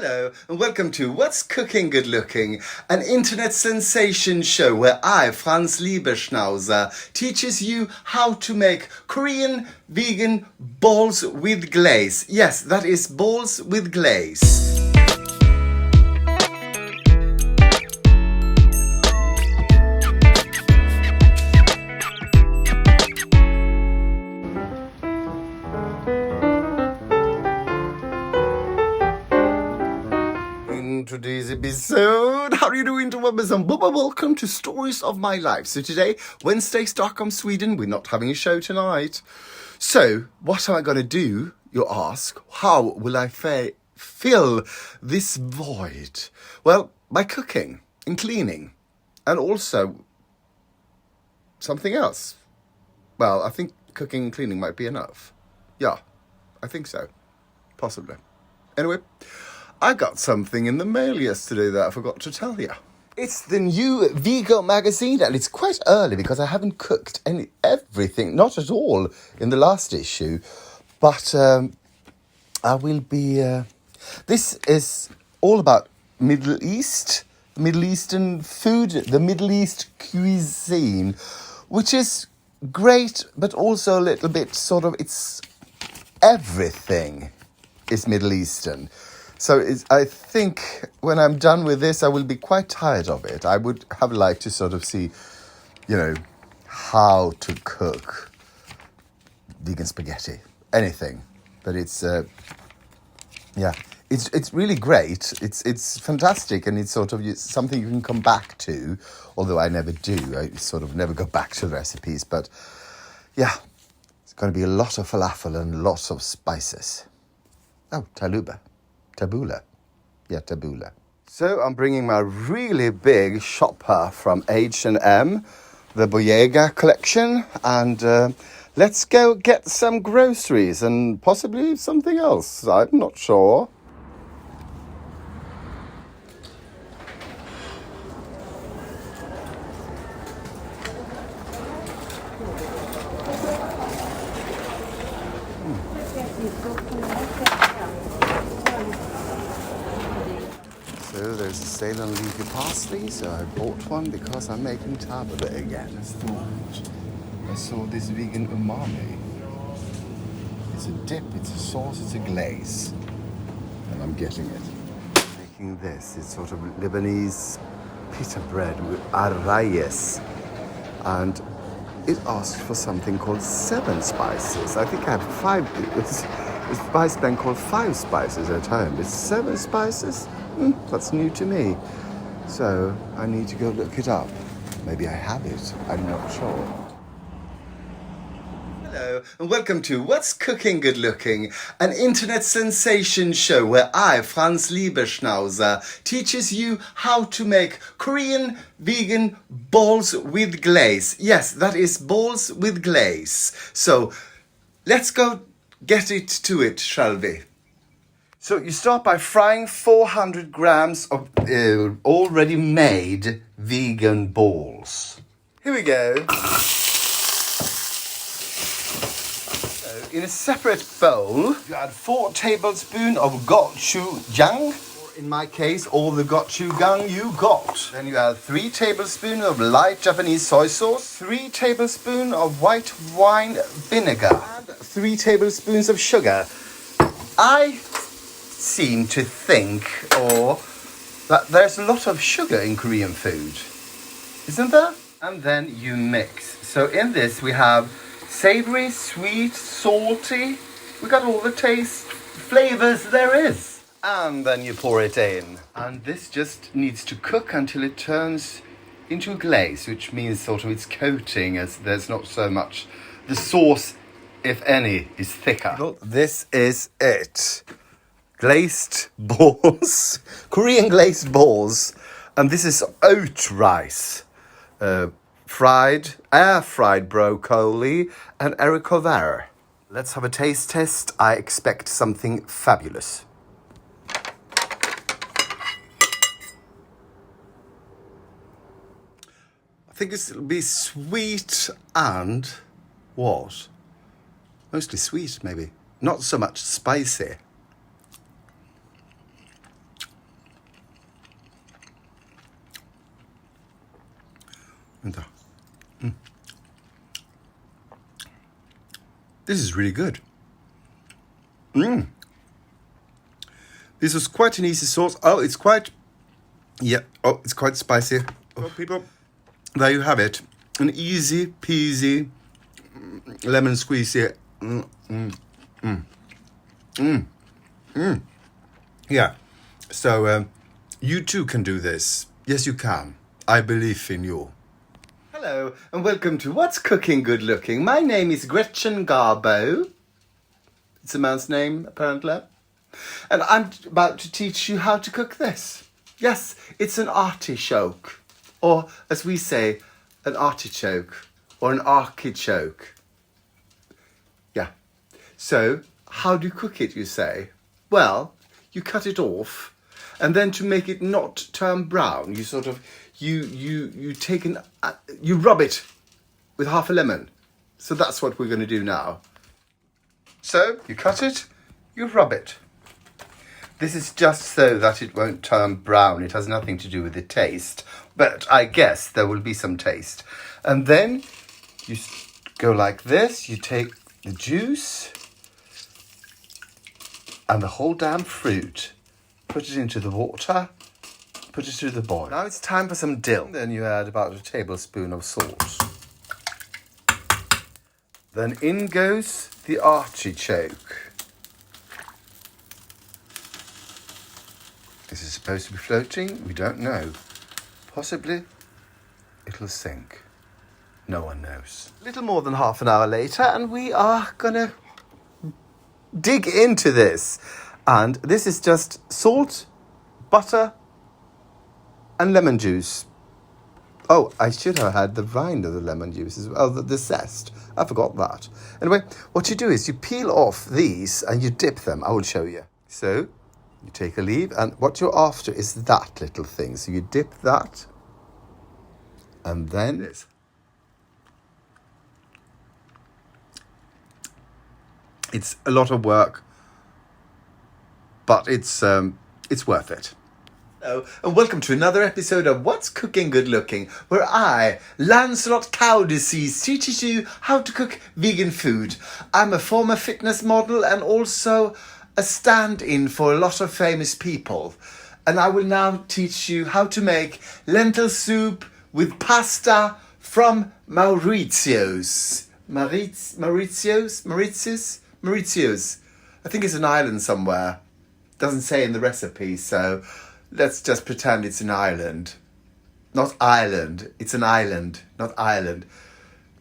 Hello and welcome to What's Cooking Good Looking, an internet sensation show where I, Franz Liebeschnauzer, teaches you how to make Korean vegan balls with glaze. Yes, that is balls with glaze. Today's episode, how are you doing? Welcome to Stories of My Life. So today, Wednesday, Stockholm, Sweden. We're not having a show tonight. So what am I going to do, you ask? How will I fill this void? Well, by cooking and cleaning and also something else. Well, I think cooking and cleaning might be enough. Yeah, I think so. Possibly. Anyway, I got something in the mail yesterday that I forgot to tell you. It's the new VEGOMAGASINET, and it's quite early because I haven't cooked everything, not at all, in the last issue. But I will be... this is all about Middle East, Middle Eastern food, the Middle East cuisine, which is great, but also a little bit sort of, it's everything is Middle Eastern. So I think when I'm done with this, I will be quite tired of it. I would have liked to sort of see, how to cook vegan spaghetti, anything. But it's, it's really great. It's fantastic, and it's sort of something you can come back to, although I never do. I sort of never go back to the recipes. But, yeah, it's going to be a lot of falafel and lots of spices. Oh, tabbouleh. So I'm bringing my really big shopper from H&M, the Boyega collection, and let's go get some groceries and possibly something else. I'm not sure. So there's a sale on leafy parsley, so I bought one because I'm making tabbouleh again. I saw this vegan umami. It's a dip, it's a sauce, it's a glaze. And I'm getting it. Making this, it's sort of Lebanese pita bread with arrayes. And it asked for something called 7 spices. I think I have 5. It's a spice blend called 5 spices at home. It's 7 spices? That's new to me. So I need to go look it up. Maybe I have it. I'm not sure. Hello and welcome to What's Cooking Good Looking, an internet sensation show where I, Franz Liebeschnauzer, teaches you how to make Korean vegan balls with glaze. Yes, that is balls with glaze. So let's go get to it, shall we? So you start by frying 400 grams of already made vegan balls. Here we go. So in a separate bowl, you add 4 tablespoons of gochujang. Or in my case, all the gochujang you got. Then you add 3 tablespoons of light Japanese soy sauce, 3 tablespoons of white wine vinegar, and 3 tablespoons of sugar. I seem to think that there's a lot of sugar in Korean food, isn't there? And then you mix. So in this we have savory, sweet, salty. We got all the taste flavors there is. And then you pour it in. And this just needs to cook until it turns into a glaze, which means sort of it's coating, as there's not so much. The sauce, if any, is thicker. This is it. Glazed balls, Korean glazed balls, and this is oat rice, air fried broccoli, and haricot vert. Let's have a taste test. I expect something fabulous. I think it'll be sweet and what? Mostly sweet, maybe. Not so much spicy. Vänta. This is really good. This was quite an easy sauce. Oh, it's quite... Yeah, oh, it's quite spicy. Well, people, there you have it. An easy peasy lemon squeezy. Yeah, so you too can do this. Yes, you can. I believe in you. Hello, and welcome to What's Cooking Good Looking. My name is Gretchen Garbo. It's a man's name, apparently. And I'm about to teach you how to cook this. Yes, it's an artichoke. Or, as we say, an artichoke. Or an archichoke. Yeah. So, how do you cook it, you say? Well, you cut it off. And then to make it not turn brown, you sort of... You take you rub it with half a lemon. So that's what we're going to do now. So you cut it, you rub it. This is just so that it won't turn brown. It has nothing to do with the taste, but I guess there will be some taste. And then you go like this. You take the juice and the whole damn fruit, put it into the water. Put it through the boil. Now it's time for some dill. Then you add about a tablespoon of salt. Then in goes the artichoke. Is it supposed to be floating? We don't know. Possibly it'll sink. No one knows. A little more than half an hour later, and we are gonna dig into this. And this is just salt, butter, and lemon juice. Oh, I should have had the rind of the lemon juice as well, the zest. I forgot that. Anyway, what you do is you peel off these and you dip them. I will show you. So, you take a leaf, and what you're after is that little thing. So you dip that, and then this. It's a lot of work, but it's worth it. Hello, and welcome to another episode of What's Cooking Good Looking, where I, Lancelot Cow Disease, teaches you how to cook vegan food. I'm a former fitness model and also a stand-in for a lot of famous people. And I will now teach you how to make lentil soup with pasta from Mauritius. Mauritius? I think it's an island somewhere. Doesn't say in the recipe, so... let's just pretend it's an island. Not Ireland. It's an island, not Ireland.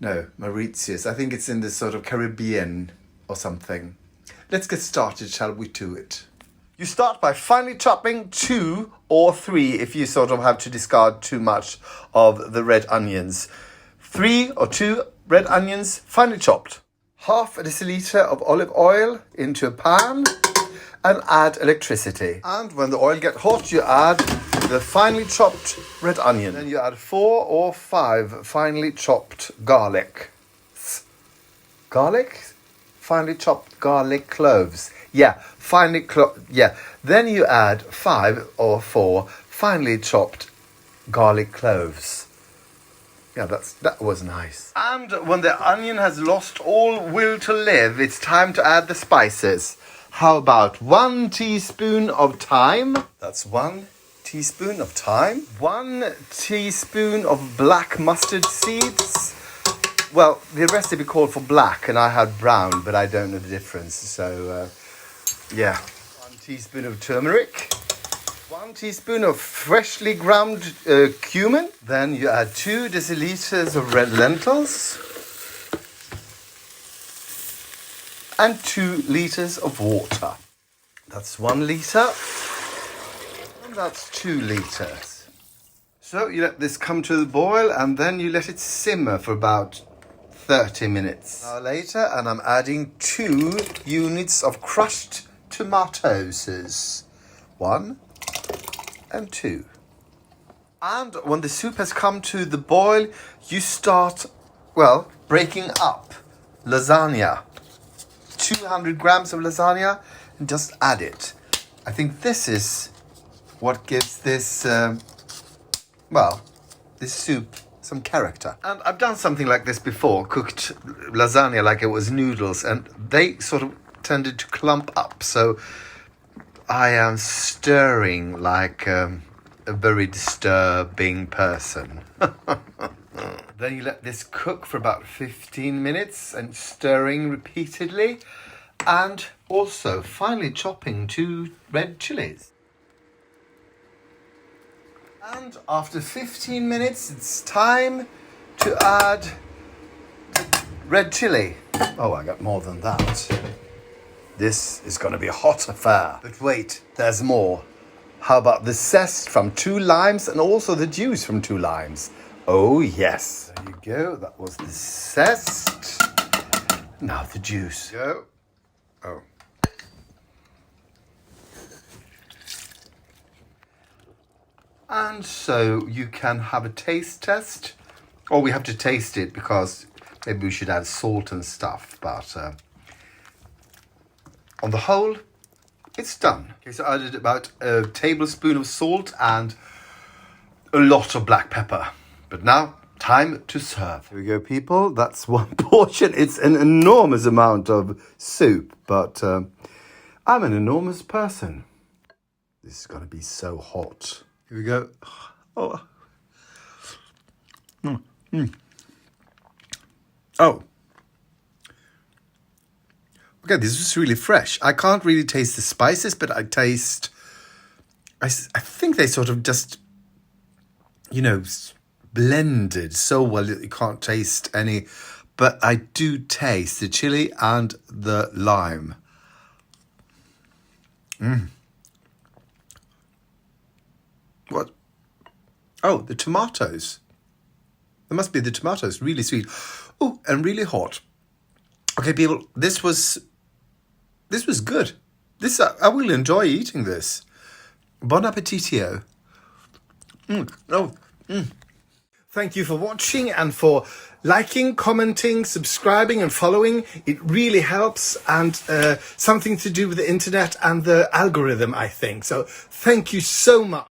No, Mauritius. I think it's in the sort of Caribbean or something. Let's get started, shall we, to it? You start by finely chopping 2 or 3 if you sort of have to discard too much of the red onions. 3 or 2 red onions, finely chopped. Half a deciliter of olive oil into a pan. And add electricity. And when the oil gets hot, you add the finely chopped red onion. Then you add 4 or 5 finely chopped garlic. Garlic? Finely chopped garlic cloves. Yeah, Then you add 5 or 4 finely chopped garlic cloves. Yeah, that was nice. And when the onion has lost all will to live, it's time to add the spices. How about 1 teaspoon of thyme? That's 1 teaspoon of thyme. 1 teaspoon of black mustard seeds. Well, the recipe called for black and I had brown, but I don't know the difference. So, yeah. 1 teaspoon of turmeric. 1 teaspoon of freshly ground cumin. Then you add 2 deciliters of red lentils. And 2 litres of water. That's 1 litre. And that's 2 litres. So you let this come to the boil and then you let it simmer for about 30 minutes. Now later, and I'm adding 2 units of crushed tomatoes. 1 and 2. And when the soup has come to the boil, you start, well, breaking up lasagna. 200 grams of lasagna and just add it. I think this is what gives this, this soup some character. And I've done something like this before, cooked lasagna like it was noodles, and they sort of tended to clump up. So I am stirring like a very disturbing person. Then you let this cook for about 15 minutes and stirring repeatedly. And also finally chopping 2 red chilies. And after 15 minutes, it's time to add red chili. Oh, I got more than that. This is going to be a hot affair. But wait, there's more. How about the zest from 2 limes and also the juice from 2 limes? Oh, yes. There you go. That was the zest. Now the juice. Go. Oh. And so you can have a taste test. Or we have to taste it because maybe we should add salt and stuff. But on the whole, it's done. Okay, so I added about a tablespoon of salt and a lot of black pepper. But now, time to serve. Here we go, people. That's 1 portion. It's an enormous amount of soup, but I'm an enormous person. This is going to be so hot. Here we go. Oh. Oh. Okay, this is really fresh. I can't really taste the spices, but I think they sort of just, blended so well that you can't taste any, but I do taste the chili and the lime. What? Oh, the tomatoes. There must be the tomatoes. Really sweet. Oh, and really hot. Okay, people, this was good. I will enjoy eating this. Bon appetitio. Thank you for watching and for liking, commenting, subscribing and following. It really helps, and something to do with the internet and the algorithm, I think. So thank you so much.